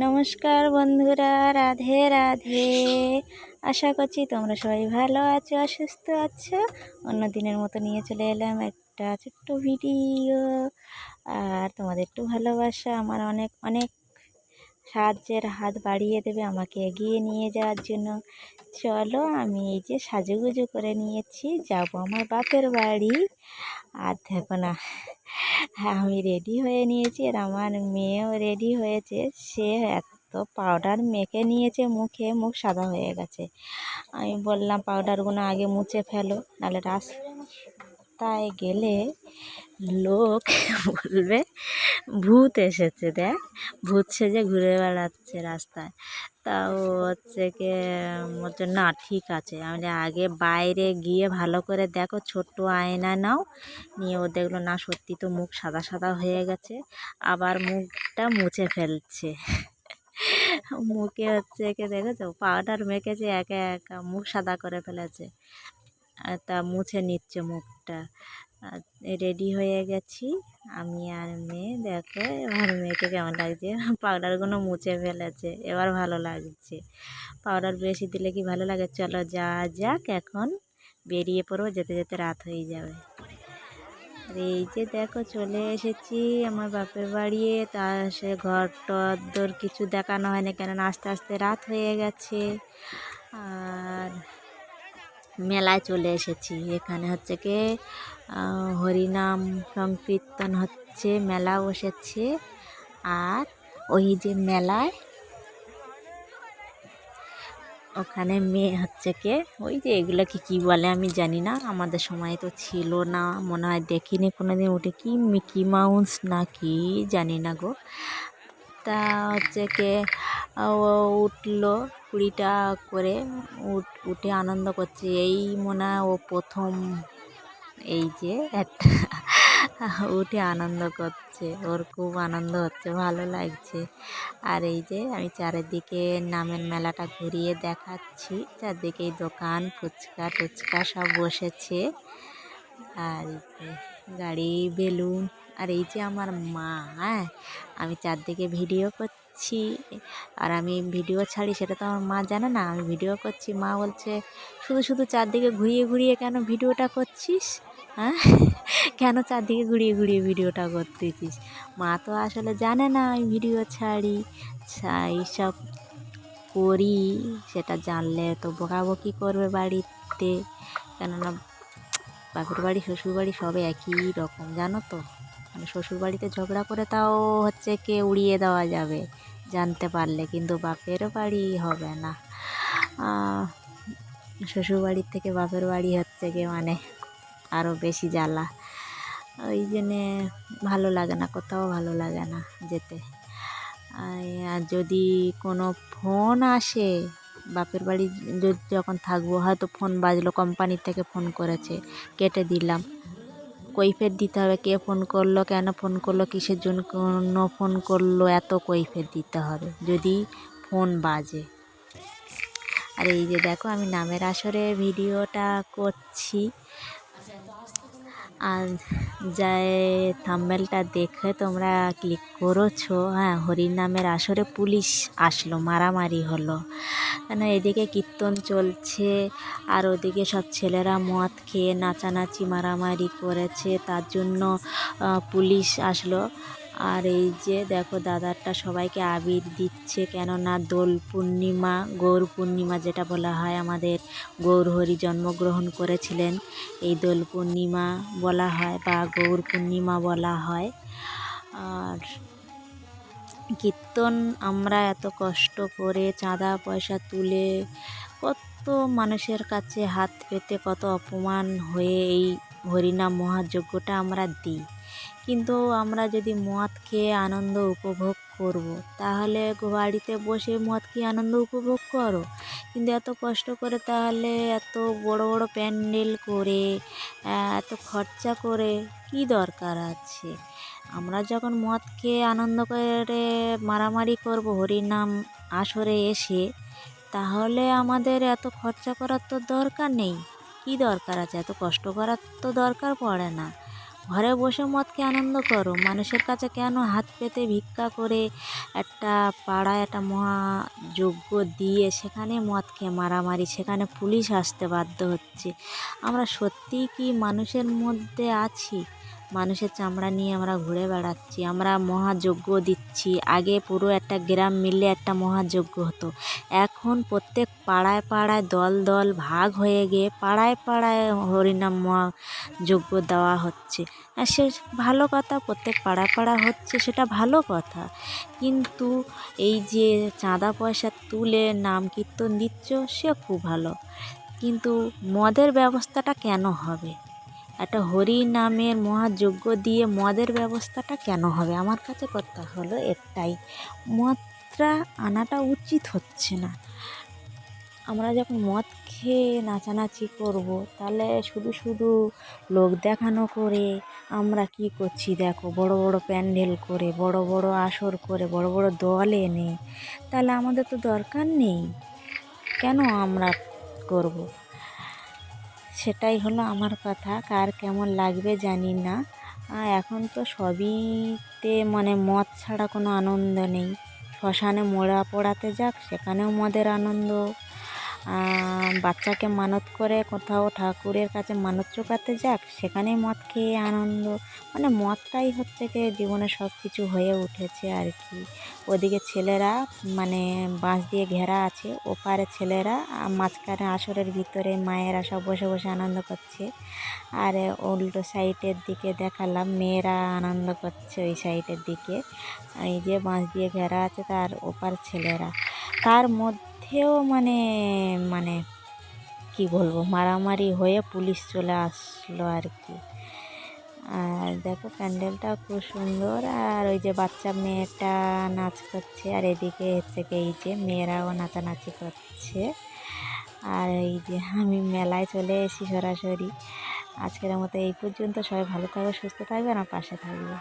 নমস্কার বন্ধুরা, রাধে রাধে। আশা করছি তোমরা সবাই ভালো আছো, সুস্থ আছো। অন্য দিনের মতো নিয়ে চলে এলাম একটা ছোট্ট ভিডিও। আর তোমাদের একটু ভালোবাসা আমার অনেক অনেক সাহায্যের হাত বাড়িয়ে দেবে আমাকে এগিয়ে নিয়ে যাওয়ার জন্য। চলো, আমি এই যে সাজুগুজু করে নিয়েছি, যাব আমার বাপের বাড়ি। আর দেখো না, হ্যাঁ আমি রেডি হয়ে নিয়েছি, আর আমার মেয়েও রেডি হয়েছে। সে এত পাউডার মেখে নিয়েছে মুখে, মুখ সাদা হয়ে গেছে। আমি বললাম পাউডারগুলো আগে মুছে ফেলো, নাহলে রাস্তায় গেলে লোক বলবে ভূত এসেছে, দেখ ভূত সেজে ঘুরে বেড়াচ্ছে রাস্তায়। তাও হচ্ছে কি বলছে না ঠিক আছে। আমি আগে বাইরে গিয়ে ভালো করে দেখো, ছোট্ট আয়না নাও, নিয়ে ও দেখলো না সত্যি তো মুখ সাদা সাদা হয়ে গেছে। আবার মুখটা মুছে ফেলছে। মুখে হচ্ছে কি দেখেছো, পাউডার মেখেছে, একা একা মুখ সাদা করে ফেলেছে। তা মুছে নিচ্ছে মুখটা। রেডি হয়ে গেছি আমি আর মেয়ে। দেখো এবার মেয়েকে কেমন লাগছে, পাউডারগুলো মুছে ফেলেছে, এবার ভালো লাগছে। পাউডার বেশি দিলে কি ভালো লাগে? চলো যা যাক, এখন বেরিয়ে পড়বো, যেতে যেতে রাত হয়ে যাবে। আর এই যে দেখো চলে এসেছি আমার বাপের বাড়ি। তা সে ঘর টর কিছু দেখানো হয়নি, কেননা আস্তে আস্তে রাত হয়ে গেছে। আর মেলায় চলে এসেছি। এখানে হচ্ছে কি হরিনাম সংকীর্তন হচ্ছে, মেলা বসেছে। আর ওই যে মেলায় ওখানে মেয়ে হচ্ছে কি ওই যে এগুলোকে কি বলে আমি জানি না, আমাদের সময় তো ছিল না, মনে হয় দেখিনি কোনোদিন। ওটা কি মিকি মাউস না কি জানি না গো। তা হচ্ছে কি ও উঠলো 20টা করে, উঠে আনন্দ করছে। এই মনে হয় ও প্রথম এই যে একটা উঠে আনন্দ করছে, ওর খুব আনন্দ হচ্ছে, ভালো লাগছে। আর এই যে আমি চারিদিকে নামের মেলাটা ঘুরিয়ে দেখাচ্ছি, চারদিকে দোকান ফুচকা টুচকা সব বসেছে। আর এই যে গাড়ি, বেলুন। আর এই যে আমার মা, হ্যাঁ আমি চারদিকে ভিডিও করছি, আর আমি ভিডিও ছাড়ি সেটা তো আমার মা জানে না, আমি ভিডিও করছি। মা বলছে শুধু শুধু চারদিকে ঘুরিয়ে ঘুরিয়ে কেন ভিডিওটা করছিস, হ্যাঁ কেন চারদিকে ঘুরিয়ে ঘুরিয়ে ভিডিওটা করতেছিস? মা তো আসলে জানে না আমি ভিডিও ছাড়ি, এইসব করি। সেটা জানলে তো বকাবকি করবে বাড়িতে, কেননা বাপের বাড়ি শ্বশুরবাড়ি সবে একই রকম, জানো তো। মানে শ্বশুরবাড়িতে ঝগড়া করে তাও হচ্ছে কে উড়িয়ে দেওয়া যাবে জানতে পারলে, কিন্তু বাপের বাড়ি হবে না। শ্বশুরবাড়ির থেকে বাপের বাড়ি হচ্ছে কি মানে আরও বেশি জ্বালা। ওই জন্যে ভালো লাগে না, কোথাও ভালো লাগে না যেতে। আর যদি কোনো ফোন আসে, বাপের বাড়ি যখন থাকবো, হয়তো ফোন বাজলো, কোম্পানির থেকে ফোন করেছে, কেটে দিলাম, কৈফিয়ত দিতে হবে। কে ফোন করলো, কেন ফোন করলো, কিসের জন্য ফোন করলো, এত কৈফিয়ত দিতে হবে যদি ফোন বাজে। আর এই যে দেখো আমি নামের আসরে ভিডিওটা করছি। আর যাই থাম্বনেলটা দেখে তোমরা ক্লিক করেছো, হ্যাঁ হরিনামের আসরে পুলিশ আসলো, মারামারি হলো। কেন এদিকে কীর্তন চলছে, আর ওদিকে সব ছেলেরা মদ খেয়ে নাচানাচি মারামারি করেছে, তার জন্য পুলিশ আসলো। আর এই যে দেখো দাদারটা সবাইকে আবির দিচ্ছে, কেননা দোল পূর্ণিমা, গৌর পূর্ণিমা যেটা বলা হয়, আমাদের গৌর হরি জন্মগ্রহণ করেছিলেন, এই দোল পূর্ণিমা বলা হয় বা গৌর পূর্ণিমা বলা হয়। আর কীর্তন আমরা এত কষ্ট করে চাঁদা পয়সা তুলে, কত মানুষের কাছে হাত পেতে, কত অপমান হয়ে এই হরিনাম মহাযজ্ঞটা আমরা দিই। কিন্তু আমরা যদি মদ খেয়ে আনন্দ উপভোগ করব, তাহলে বাড়িতে বসে মদ খেয়ে আনন্দ উপভোগ করো। কিন্তু এত কষ্ট করে, তাহলে এত বড় বড় প্যান্ডেল করে, এত খরচা করে কি দরকার আছে? আমরা যখন মদ খেয়ে আনন্দ করে মারামারি করব হরিনাম আসরে এসে, তাহলে আমাদের এত খরচা করার তো দরকার নেই। কি দরকার আছে? এত কষ্ট করার তো দরকার পড়ে না। ঘরে বসে মদ খেয়ে আনন্দ করো, মানুষের কাছে কেন হাত পেতে ভিক্ষা করে একটা পাড়ায় একটা মহাযজ্ঞ দিয়ে সেখানে মদ খেয়ে মারামারি, সেখানে পুলিশ আসতে বাধ্য হচ্ছে। আমরা সত্যিই কি মানুষের মধ্যে আছি? মানুষের চামড়া নিয়ে আমরা ঘুরে বেড়াচ্ছি, আমরা মহাযজ্ঞ দিচ্ছি। আগে পুরো একটা গ্রাম মিলে একটা মহাযজ্ঞ হতো, এখন প্রত্যেক পাড়ায় পাড়ায় দল দল ভাগ হয়ে গিয়ে পাড়ায় পাড়ায় হরিনাম মহাযজ্ঞ দেওয়া হচ্ছে। আর সে ভালো কথা, প্রত্যেক পাড়ায় পাড়া হচ্ছে, সেটা ভালো কথা। কিন্তু এই যে চাঁদা পয়সা তুলে নাম কীর্তন দিচ্ছ, সে খুব ভালো, কিন্তু মদের ব্যবস্থাটা কেন হবে? একটা হরি নামের মহাযজ্ঞ দিয়ে মদের ব্যবস্থাটা কেন হবে? আমার কাছে কথা হলো একটাই, মদটা আনাটা উচিত হচ্ছে না। আমরা যখন মদ খেয়ে নাচানাচি করব, তাহলে শুধু শুধু লোক দেখানো করে আমরা কি করছি দেখো, বড় বড় প্যান্ডেল করে, বড় বড় আসর করে, বড় বড় দল এনে, তাহলে আমাদের তো দরকার নেই, কেন আমরা করব? সেটাই হলো আমার কথা। কার কেমন লাগবে জানি না। এখন তো সবইতে মানে মদ ছাড়া কোনো আনন্দ নেই। শ্মশানে মোড়া পোড়াতে যাক, সেখানেও মদের আনন্দ। বাচ্চাকে মানত করে কোথাও ঠাকুরের কাছে মানত চোকাতে যাক, সেখানেই মদ খেয়ে আনন্দ। মানে মদটাই হচ্ছে গিয়ে জীবনে সব কিছু হয়ে উঠেছে আর কি। ওদিকে ছেলেরা মানে বাঁশ দিয়ে ঘেরা আছে, ওপারে ছেলেরা, মাঝখানে আসরের ভিতরে মায়েরা সব বসে বসে আনন্দ করছে। আর উল্টো সাইডের দিকে দেখালাম মেয়েরা আনন্দ করছে ওই সাইডের দিকে, এই যে বাঁশ দিয়ে ঘেরা আছে তার ওপার ছেলেরা। তার মধ্যেও মানে মানে কি বলবো, মারামারি হয়ে পুলিশ চলে আসলো আর কি। আর দেখো প্যান্ডেলটা খুব সুন্দর, আর ওই যে বাচ্চা মেয়েটা নাচ করছে, আর এদিকে হচ্ছে কি এই যে মেয়েরাও নাচানাচি করছে। আর এই যে আমি মেলায় চলে এসেছি সরাসরি। আজকের মতো এই পর্যন্ত। সবাই ভালো থাকবে, সুস্থ থাকবে, আর পাশে থাকবে।